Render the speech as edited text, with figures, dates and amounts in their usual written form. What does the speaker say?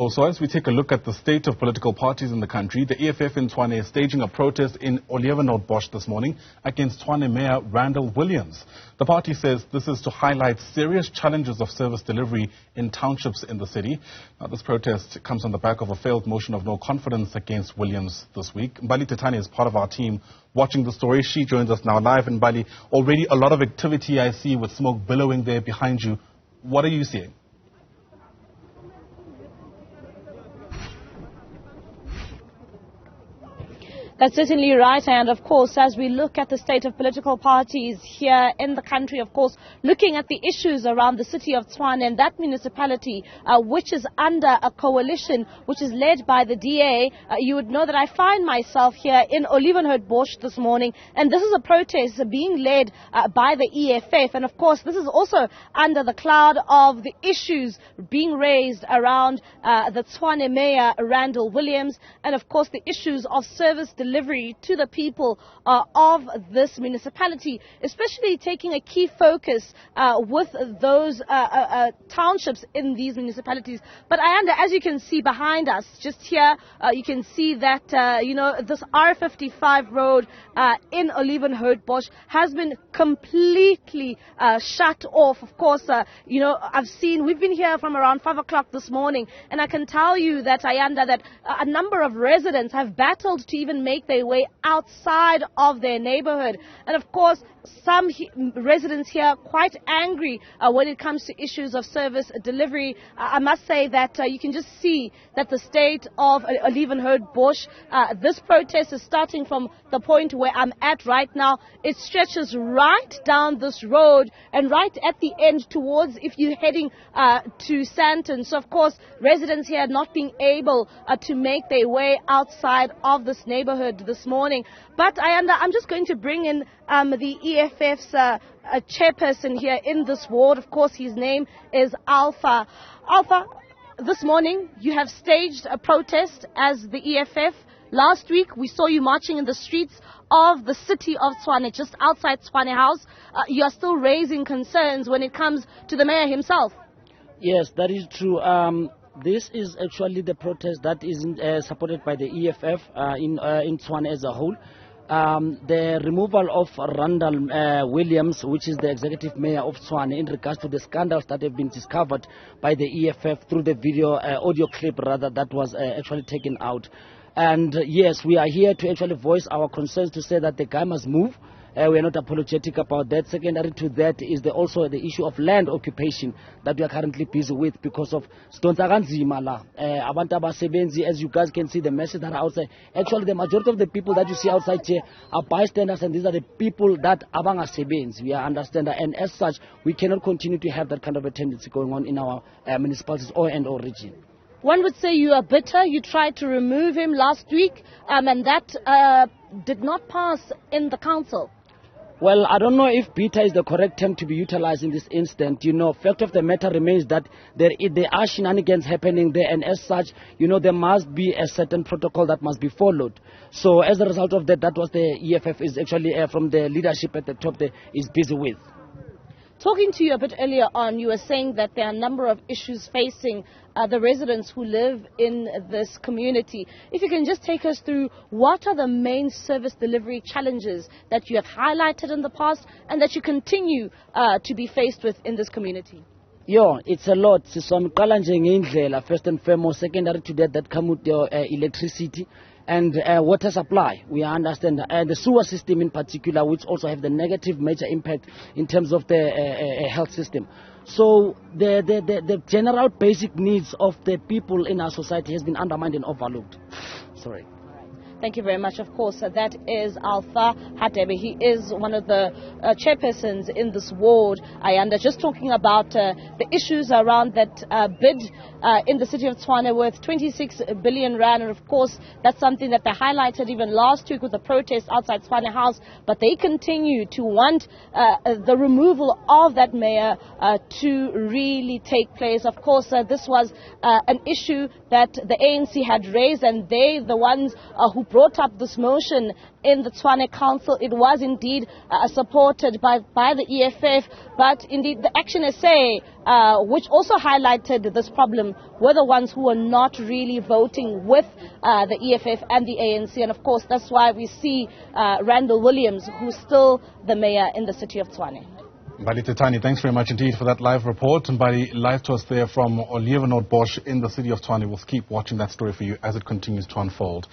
Also, as we take a look at the state of political parties in the country, the EFF in Tshwane is staging a protest in Olievenhoutbosch this morning against Tshwane Mayor Randall Williams. The party says this is to highlight serious challenges of service delivery in townships in the city. Now, this protest comes on the back of a failed motion of no confidence against Williams this week. Mbali Thethani is part of our team watching the story. She joins us now live. And Mbali, already a lot of activity I see with smoke billowing there behind you. What are you seeing? That's certainly right, and of course, as we look at the state of political parties here in the country, of course, looking at the issues around the city of Tshwane and that municipality, which is under a coalition which is led by the DA, you would know that I find myself here in Olievenhoutbosch this morning, and this is a protest being led by the EFF, and of course, this is also under the cloud of the issues being raised around the Tshwane Mayor Randall Williams, and of course, the issues of service delivery to the people of this municipality, especially taking a key focus with those townships in these municipalities. But Ayanda, as you can see behind us, just here, you can see that, this R55 road in Olievenhoutbosch has been completely shut off. Of course, we've been here from around 5 o'clock this morning, and I can tell you that, Ayanda, that a number of residents have battled to even make their way outside of their neighborhood. And of course, some residents here quite angry when it comes to issues of service delivery. I must say that you can just see that the state of Olievenhoutbosch, this protest is starting from the point where I'm at right now. It stretches right down this road and right at the end towards if you're heading to Sandton. So of course, residents here not being able to make their way outside of this neighborhood this morning. But I'm just going to bring in the EFF's chairperson here in this ward. Of course, his name is Alpha. Alpha, this morning you have staged a protest as the EFF. Last week we saw you marching in the streets of the city of Tshwane, just outside Tshwane House. You are still raising concerns when it comes to the mayor himself. Yes, that is true. This is actually the protest that isn't supported by the EFF in Tshwane as a whole. The removal of Randall Williams, which is the executive mayor of Tshwane, in regards to the scandals that have been discovered by the EFF through the audio clip that was actually taken out. And yes, we are here to actually voice our concerns to say that the guy must move. We are not apologetic about that. Secondary to that is also the issue of land occupation that we are currently busy with because of Stontaganzima. As you guys can see, the message that are outside. Actually, the majority of the people that you see outside here are bystanders, and these are the people that abanga sebenzi. We understand that, and as such, we cannot continue to have that kind of a tendency going on in our municipalities or region. One would say you are bitter. You tried to remove him last week, and that did not pass in the council. Well, I don't know if bitter is the correct term to be utilized in this instant. Fact of the matter remains that there are shenanigans happening there, and as such, there must be a certain protocol that must be followed. So as a result of that, that was the EFF is actually from the leadership at the top there is busy with. Talking to you a bit earlier on, you were saying that there are a number of issues facing the residents who live in this community. If you can just take us through what are the main service delivery challenges that you have highlighted in the past and that you continue to be faced with in this community? It's a lot. So I'm first and foremost, secondary to that come with your electricity and water supply. We understand the sewer system in particular, which also have the negative major impact in terms of the health system. So the general basic needs of the people in our society has been undermined and overlooked. Sorry. Thank you very much. Of course, that is Alpha Hadebe. He is one of the chairpersons in this ward. Just talking about the issues around that bid in the city of Tshwane worth 26 billion rand. And of course, that's something that they highlighted even last week with the protest outside Tshwane House. But they continue to want the removal of that mayor to really take place. Of course, this was an issue that the ANC had raised, and they, the ones who brought up this motion in the Tshwane Council. It was indeed supported by the EFF, but indeed the Action SA, which also highlighted this problem, were the ones who were not really voting with the EFF and the ANC. And of course, that's why we see Randall Williams, who's still the mayor in the city of Tshwane. Mbali, Thethani, thanks very much indeed for that live report. Mbali, live to us there from Olievenhoutbosch in the city of Tshwane. We'll keep watching that story for you as it continues to unfold.